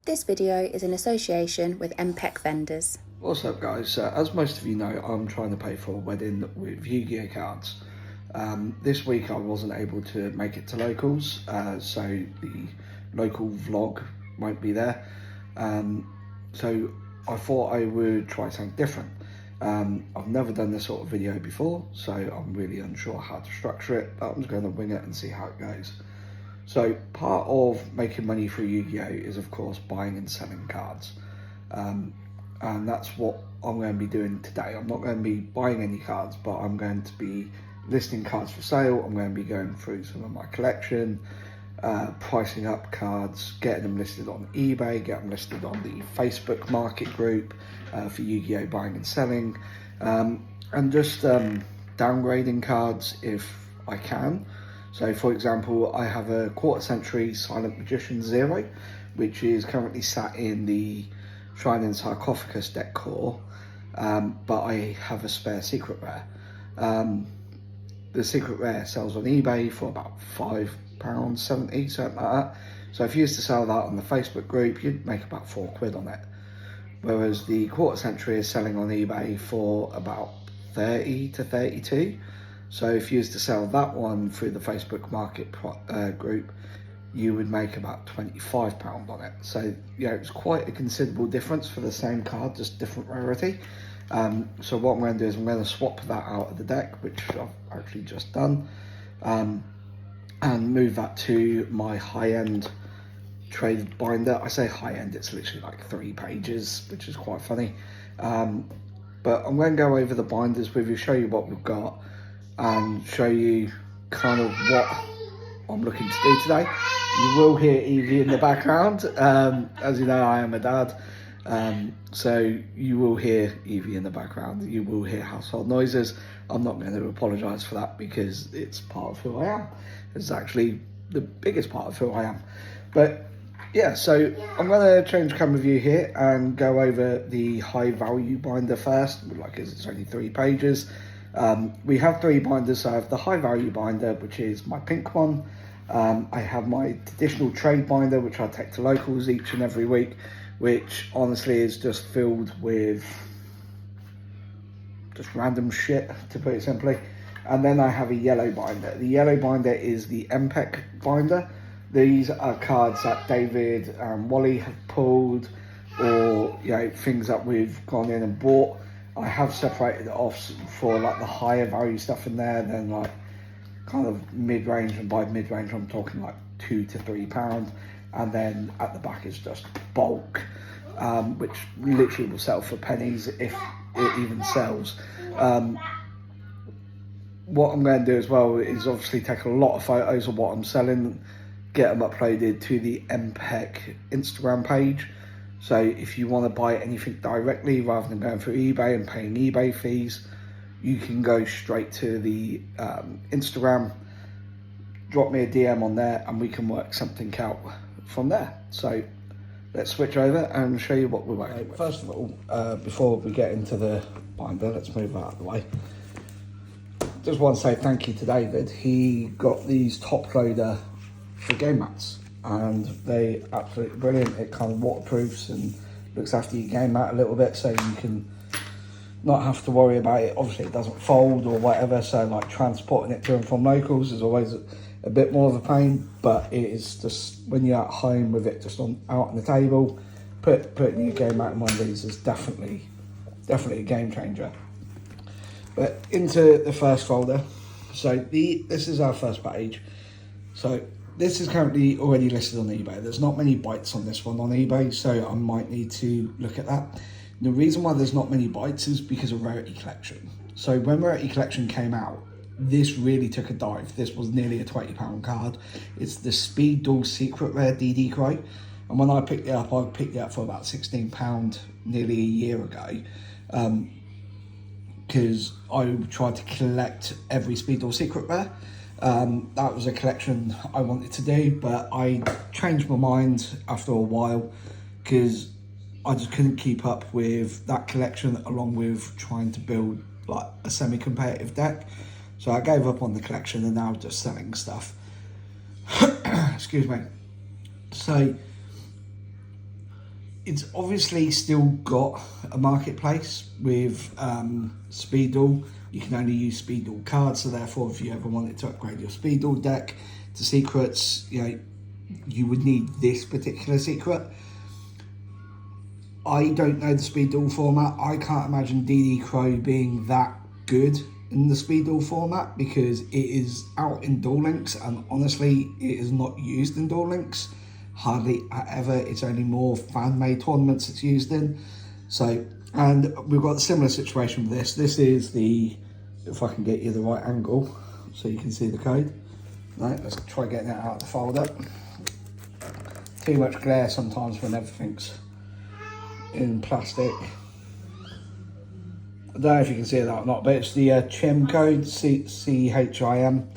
This video is in association with MPEC vendors. What's up guys, as most of you know, I'm trying to pay for a wedding with Yugioh cards. This week I wasn't able to make it to locals, so the local vlog won't be there. So I thought I would try something different. I've never done this sort of video before, so I'm really unsure how to structure it, but I'm just going to wing it and see how it goes. So part of making money through Yugioh is of course buying and selling cards. And that's what I'm going to be doing today. I'm not going to be buying any cards, but I'm going to be listing cards for sale. I'm going to be going through some of my collection, pricing up cards, getting them listed on eBay, getting them listed on the Facebook market group for Yu-Gi-Oh buying and selling, and just downgrading cards if I can. So for example, I have a quarter century Silent Magician Zero, which is currently sat in the Shrine and Sarcophagus deck core, but I have a spare secret rare. The secret rare sells on eBay for about £5.70, something like that. So if you used to sell that on the Facebook group, you'd make about £4 on it. Whereas the quarter century is selling on eBay for about 30 to 32. So if you used to sell that one through the Facebook market group, you would make about £25 on it. So, it's quite a considerable difference for the same card, just different rarity. So what I'm going to do is I'm going to swap that out of the deck, which I've actually just done, and move that to my high-end trade binder. I say high-end, it's literally like 3 pages, which is quite funny. But I'm going to go over the binders with you, show you what we've got, and show you kind of what I'm looking to do today. You will hear Evie in the background. As you know, I am a dad, so you will hear Evie in the background. You will hear household noises. I'm not going to apologise for that because it's part of who I am. It's actually the biggest part of who I am. But yeah, so I'm going to change camera view here and go over the high value binder first, like it's only 3 pages. We have 3 binders, so I have the high value binder, which is my pink one. I have my traditional trade binder, which I take to locals each and every week, which honestly is just filled with just random shit, to put it simply. And then I have a yellow binder. The yellow binder is the MPEC binder. These are cards that David and Wally have pulled, or things that we've gone in and bought. I have separated it off for like the higher value stuff in there, then like kind of mid-range, and by mid-range I'm talking like £2 to £3, and then at the back is just bulk, which literally will sell for pennies if it even sells. What I'm going to do as well is obviously take a lot of photos of what I'm selling, get them uploaded to the MPEC Instagram page. So if you want to buy anything directly rather than going through eBay and paying eBay fees, you can go straight to the Instagram, drop me a DM on there, and we can work something out from there. So let's switch over and show you what we're working with. First of all, before we get into the binder, let's move that out of the way. Just want to say thank you to David. He got these top loader for game mats, and they absolutely brilliant. It kind of waterproofs and looks after your game mat a little bit, so you can not have to worry about it. Obviously it doesn't fold or whatever, so like transporting it to and from locals is always a bit more of a pain, but it is just when you're at home with it just out on the table, putting your game mat in one of these is definitely a game changer. But into the first folder, so this is our first page. So this is currently already listed on eBay. There's not many bites on this one on eBay, so I might need to look at that. The reason why there's not many bites is because of Rarity Collection. So when Rarity Collection came out, this really took a dive. This was nearly a £20 card. It's the Speed Duel Secret Rare DD Crow. And when I picked it up for about £16 nearly a year ago, because I tried to collect every Speed Duel Secret Rare. That was a collection I wanted to do, but I changed my mind after a while because I just couldn't keep up with that collection along with trying to build like a semi-competitive deck. So I gave up on the collection and now I'm just selling stuff. Excuse me. So it's obviously still got a marketplace with speed duel. You can only use speed duel cards, so therefore if you ever wanted to upgrade your speed duel deck to secrets, you would need this particular secret. I don't know the speed duel format. I can't imagine DD Crow being that good in the speed duel format because it is out in Duel Links, and honestly it is not used in Duel Links hardly ever. It's only more fan-made tournaments it's used in. So, and we've got a similar situation with this. This is the, if I can get you the right angle so you can see the code. Right, let's try getting it out of the folder. Too much glare sometimes when everything's in plastic. I don't know if you can see that or not, but it's the CHIM code, CHIM,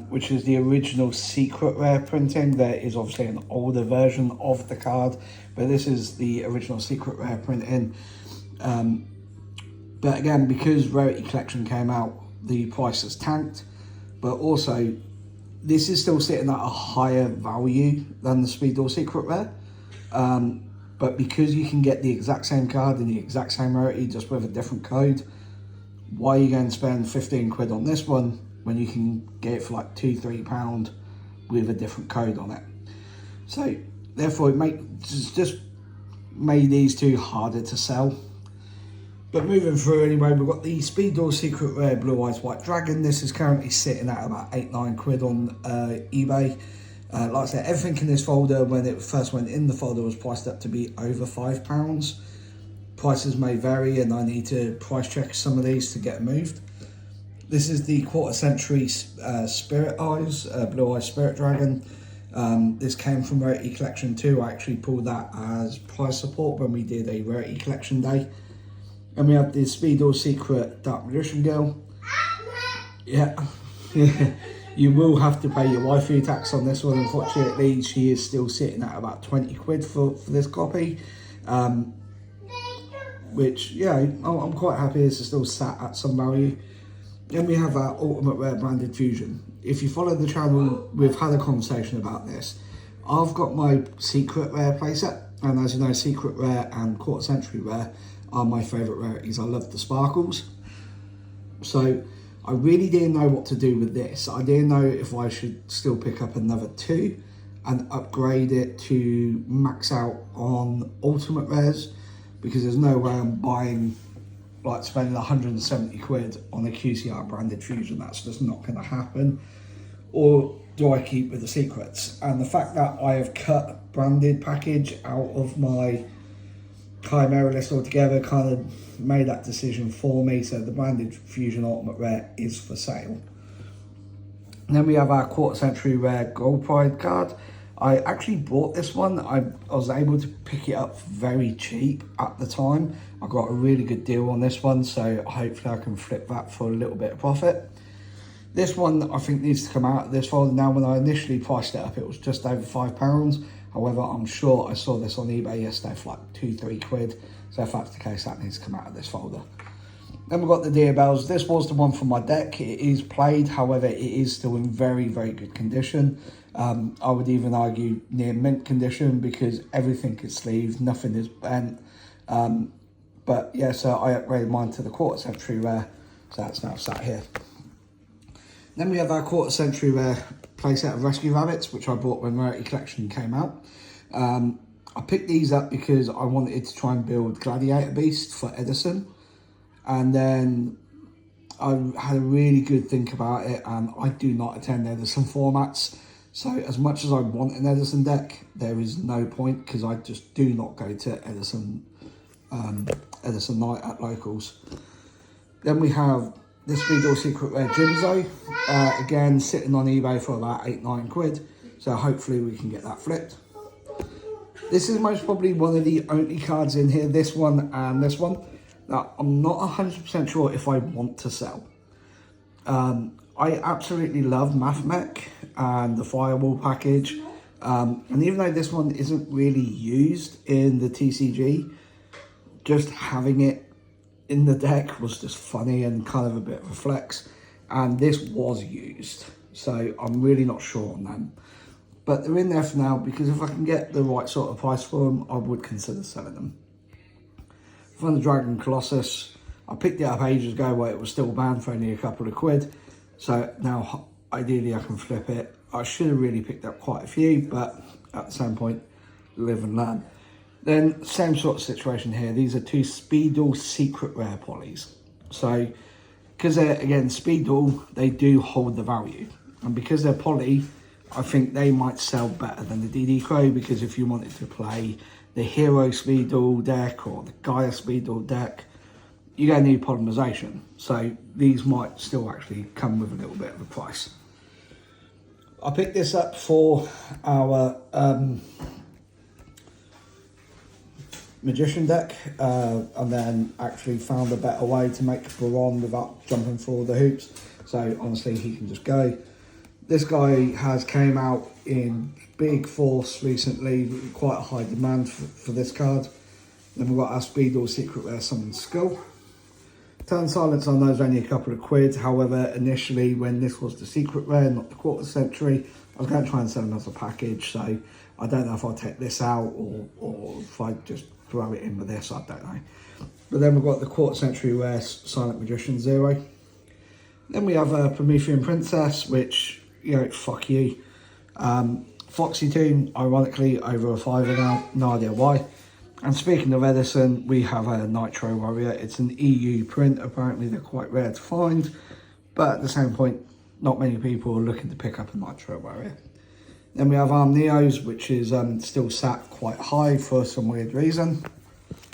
which is the original secret rare printing. There is obviously an older version of the card, but this is the original secret rare printing. But again, because Rarity Collection came out, the price has tanked, but also this is still sitting at a higher value than the Speed Duel secret rare. But because you can get the exact same card in the exact same rarity just with a different code, why are you going to spend 15 quid on this one when you can get it for like £2-3 with a different code on it? So therefore it just made these two harder to sell. But moving through anyway, we've got the Speed Duel secret rare Blue Eyes White Dragon. This is currently sitting at about 8-9 quid on eBay. Like I said, everything in this folder, when it first went in the folder, was priced up to be over £5. Prices may vary, and I need to price check some of these to get moved. This is the quarter century Spirit Eyes, Blue Eyes Spirit Dragon. This came from Rarity Collection 2. I actually pulled that as prize support when we did a Rarity Collection day. And we have the Speed Duel Secret Dark Magician Girl. Yeah. You will have to pay your waifu tax on this one. Unfortunately, she is still sitting at about 20 quid for this copy. Which, yeah, I'm quite happy this is still sat at some value. Then we have our Ultimate Rare Branded Fusion. If you follow the channel, we've had a conversation about this. I've got my Secret Rare playset, and as you know, Secret Rare and Quarter Century Rare are my favourite rarities. I love the sparkles. So I really didn't know what to do with this. I didn't know if I should still pick up another 2 and upgrade it to max out on Ultimate Rares, because there's no way I'm buying, like spending 170 quid on a QCR branded fusion. That's just not going to happen. Or do I keep with the secrets? And the fact that I have cut branded package out of my Chimera list altogether kind of made that decision for me. So the branded fusion ultimate rare is for sale. And then we have our quarter century rare gold pride card. I actually bought this one. I was able to pick it up very cheap at the time. I got a really good deal on this one, so hopefully I can flip that for a little bit of profit. This one I think needs to come out of this folder. Now, when I initially priced it up, it was just over £5. However, I'm sure I saw this on eBay yesterday for like 2-3 quid. So if that's the case, that needs to come out of this folder. Then we've got the Deer Bells. This was the one from my deck. It is played, however, it is still in very, very good condition. I would even argue near mint condition because everything is sleeved, nothing is bent. But yeah, so I upgraded mine to the quarter century rare. So that's now sat here. Then we have our quarter century rare playset of Rescue Rabbits, which I bought when Rarity Collection came out. I picked these up because I wanted to try and build Gladiator Beast for Edison. And then I had a really good think about it, and I do not attend Edison formats. So as much as I want an Edison deck, there is no point because I just do not go to Edison night at locals. Then we have this Speed Duel Secret Rare Jinzo, again sitting on eBay for about 8-9 quid. So hopefully we can get that flipped. This is most probably one of the only cards in here, this one and this one, that I'm not 100% sure if I want to sell. I absolutely love Math Mech and the Firewall package. And even though this one isn't really used in the TCG, just having it in the deck was just funny and kind of a bit of a flex. And this was used, so I'm really not sure on them. But they're in there for now because if I can get the right sort of price for them, I would consider selling them. From the Dragon Colossus, I picked it up ages ago where it was still banned for only a couple of quid. So now ideally I can flip it. I should have really picked up quite a few, but at the same point, live and learn. Then same sort of situation here. These are two Speedle secret rare polys. So because they're, again, Speedle, they do hold the value. And because they're poly, I think they might sell better than the DD Crow, because if you wanted to play the Hero Speedle deck or the Gaia Speedle deck, you're going to need polymerization. So these might still actually come with a little bit of a price. I picked this up for our Magician deck, and then actually found a better way to make Baron without jumping through all the hoops. So honestly, he can just go. This guy has came out in big force recently, quite a high demand for this card. Then we've got our Speedle Secret Rare Summon Skull. Turn Silence on those only a couple of quid. However, initially when this was the Secret Rare, not the Quarter Century, I was going to try and sell them as a package. So I don't know if I'll take this out or if I just throw it in with this, I don't know. But then we've got the Quarter Century Rare Silent Magician 0. Then we have a Promethean Princess, which, you know, fuck you. Foxy Toon, ironically, over a fiver now, no idea why. And speaking of Edison, we have a Nitro Warrior. It's an EU print, apparently they're quite rare to find. But at the same point, not many people are looking to pick up a Nitro Warrior. Then we have Arm Neos, which is still sat quite high for some weird reason.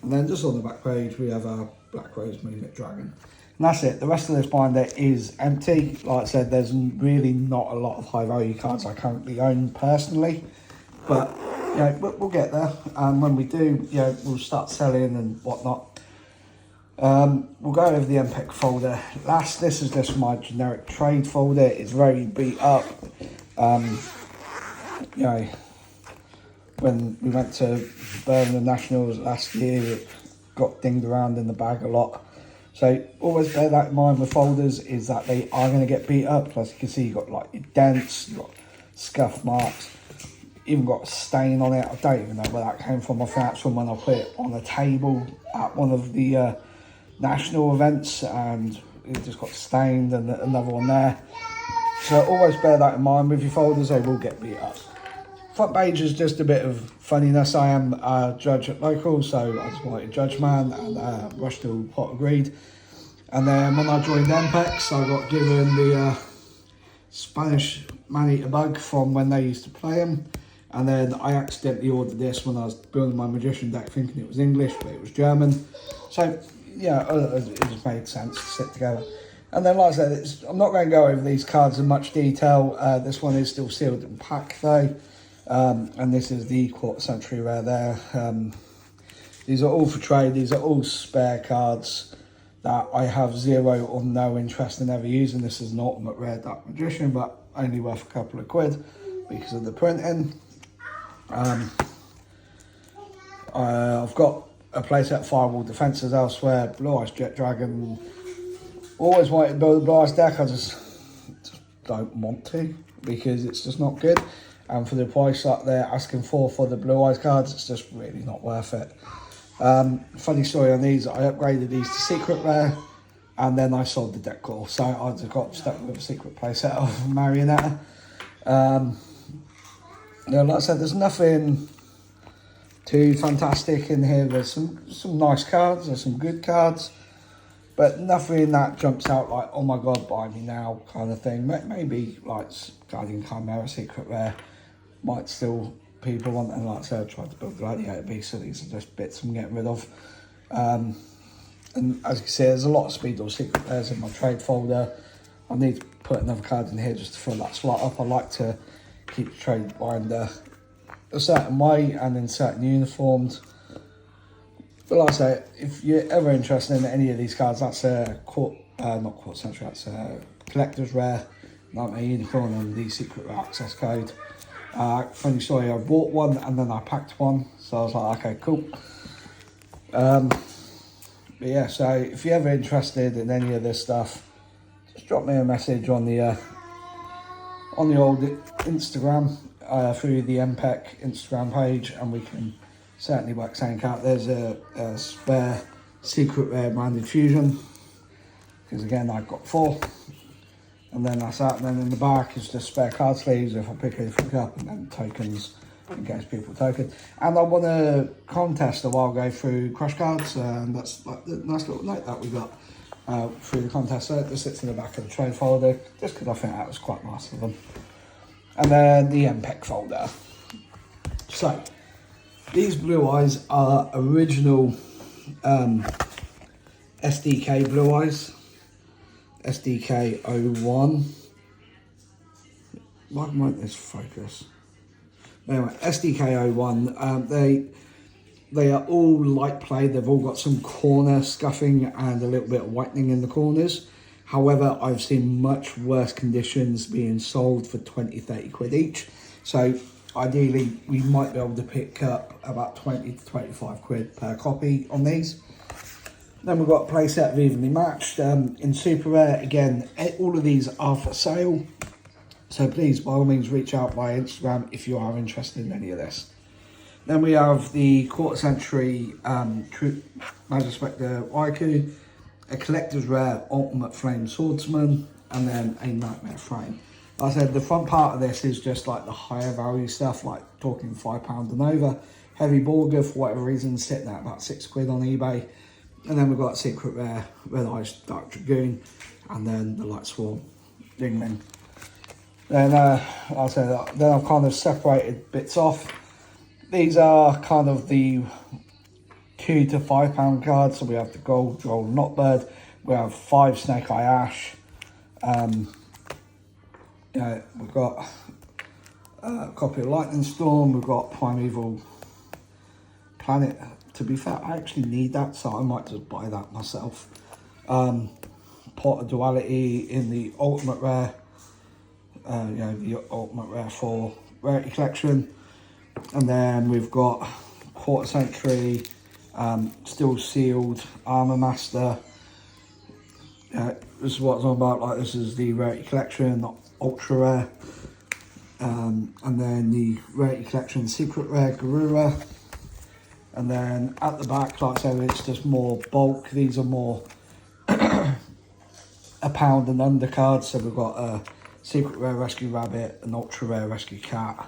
And then just on the back page, we have our Black Rose Moonlit Dragon. And that's it. The rest of this binder is empty. Like I said, there's really not a lot of high value cards I currently own personally. But, you know, we'll get there. And when we do, you know, we'll start selling and whatnot. We'll go over the MPEG folder last. This is just my generic trade folder. It's very beat up. You know, when we went to Birmingham Nationals last year, it got dinged around in the bag a lot. So always bear that in mind with folders, is that they are going to get beat up. As you can see, you've got like dents, you've got scuff marks, even got a stain on it. I don't even know where that came from. I think that's from when I put it on a table at one of the national events, and it just got stained, and another one there. So always bear that in mind with your folders, they will get beat up. Front page is just a bit of funniness. I am a judge at local, so I just wanted Judge Man, and Rush to Pot agreed. And then when I joined MPEX, I got given the Spanish Man-Eater Bug from when they used to play them. And then I accidentally ordered this when I was building my Magician deck, thinking it was English, but it was German. So, yeah, it just made sense to sit together. And then, like I said, I'm not going to go over these cards in much detail. This one is still sealed in pack, though. And this is the Quarter Century Rare there. These are all for trade. These are all spare cards that I have zero or no interest in ever using. This is an Ultimate Rare Dark Magician, but only worth a couple of quid because of the printing. I've got a playset Firewall Defences elsewhere, Blue Eyes Jet Dragon. Always wanted to build a Blue Eyes deck, I just don't want to because it's just not good. And for the price that they're asking for the Blue Eyes cards, it's just really not worth it. Funny story on these, I upgraded these to Secret Rare, and then I sold the deck core, so I just got stuck with a secret playset of Marionetta. You know, like I said, there's nothing too fantastic in here. There's some nice cards, there's some good cards, but nothing that jumps out like, oh my god, buy me now kind of thing. Maybe like Guardian Chimera Secret Rare might still people want, and like I said, I tried to build Gladiator Beast, so these are just bits I'm getting rid of. And as you can see, there's a lot of Speedle Secret Rares in my trade folder. I need to put another card in here just to fill that slot up. I like to keep the trade binder a certain way and in certain uniforms. But like I say, if you're ever interested in any of these cards, that's a not Quarter Century, that's a collector's rare, like my unicorn and the Secret Rare access code. Funny story, I bought one and then I packed one, so I was like, okay, cool. But yeah, so if you're ever interested in any of this stuff, just drop me a message on the old Instagram. through the MPEC Instagram page, and we can certainly work something out. There's a spare secret rare branded fusion, because again I've got 4, and then that's that. And then in the back is just spare card sleeves if I pick anything up, and then tokens in case people token. And I won a contest a while ago through Crush Cards, and that's like the nice little note that we got through the contest. So it just sits in the back of the trade folder, just because I think that was quite nice of them. And then the MPEG folder. So these blue eyes are original SDK blue eyes, SDK 01. Why won't this focus? Anyway, SDK 01. They are all light play. They've all got some corner scuffing and a little bit of whitening in the corners. However, I've seen much worse conditions being sold for 20-30 quid each. So ideally, we might be able to pick up about 20 to 25 quid per copy on these. Then we've got a playset of evenly matched. In super rare, again, all of these are for sale. So please, by all means, reach out via Instagram if you are interested in any of this. Then we have the quarter century Magic Spectre Waiku, a collector's rare Ultimate Flame Swordsman, and then a Nightmare Frame. Like I said, the front part of this is just like the higher value stuff, like talking £5 and over. Heavy Borger, for whatever reason, sitting at about 6 quid on eBay. And then we've got secret rare Red Eyes Dark Dragoon, and then the Light Swarm Dingling. Then, like I said, then I've kind of separated bits off. These are kind of the £2 to £5 cards. So we have the Gold Droll Notbird, we have 5 Snake Eye Ash. We've got a copy of Lightning Storm, we've got Primeval Planet. To be fair, I actually need that, so I might just buy that myself. Pot of Duality in the Ultimate Rare, the Ultimate Rare 4 Rarity Collection. And then we've got Quarter Century, still sealed Armor Master. This is what it's all about. Like, this is the Rarity Collection, not Ultra Rare. And then the Rarity Collection Secret Rare Garura. And then at the back, like I said, it's just more bulk. These are more £1 and under cards. So we've got a Secret Rare Rescue Rabbit, an Ultra Rare Rescue Cat,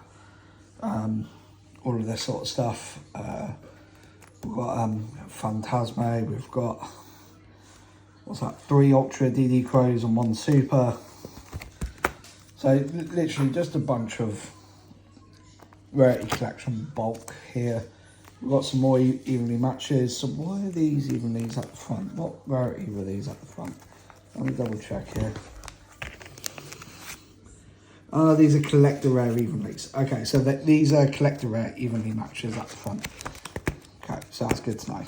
all of this sort of stuff. We've got Phantasme, we've got, 3 Ultra DD Crows and 1 Super. So literally just a bunch of Rarity Collection bulk here. We've got some more evenly matches. So why are these evenlies at the front? What rarity were these at the front? Let me double check here. These are collector rare evenlies. Okay, so these are collector rare evenly matches at the front. Okay, so that's good to know.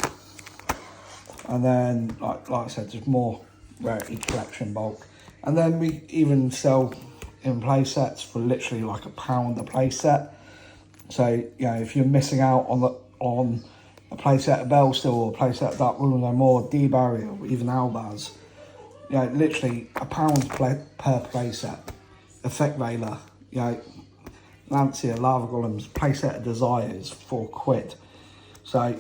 And then, like I said, just more Rarity Collection bulk. And then we even sell in play sets for literally like £1 a play set. So, if you're missing out on a playset of Bellsteel or a playset of Dark Rule No More, D-Barrier, or even Albaz, literally £1 per playset. Effect Railer, Lancia, Lava Golems, playset of Desires, 4 quid. So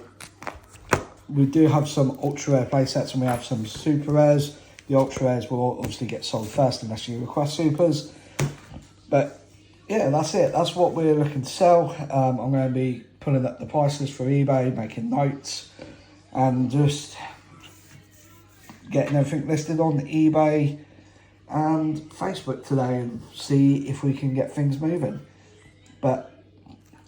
we do have some ultra rare playsets and we have some super rares. The ultra rares will obviously get sold first unless you request supers. But yeah, that's it. That's what we're looking to sell. I'm going to be pulling up the prices for eBay, making notes, and just getting everything listed on eBay and Facebook today and see if we can get things moving. But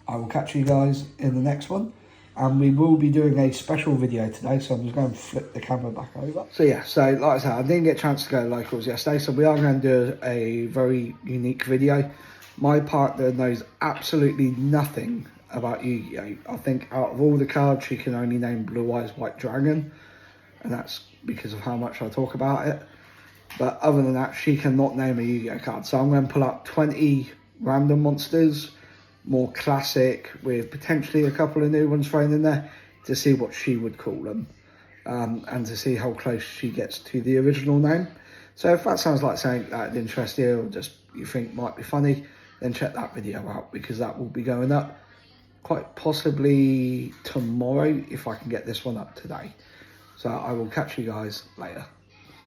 I will catch you guys in the next one. And we will be doing a special video today, so I'm just going to flip the camera back over. So yeah, so like I said, I didn't get a chance to go to locals yesterday, so we are going to do a very unique video. My partner knows absolutely nothing about Yu-Gi-Oh! I think out of all the cards, she can only name Blue Eyes White Dragon, and that's because of how much I talk about it. But other than that, she cannot name a Yu-Gi-Oh! Card. So I'm going to pull up 20 random monsters, more classic, with potentially a couple of new ones thrown in there, to see what she would call them, and to see how close she gets to the original name. So if that sounds like something that would interest you, or just you think might be funny, then check that video out, because that will be going up quite possibly tomorrow if I can get this one up today. So I will catch you guys later.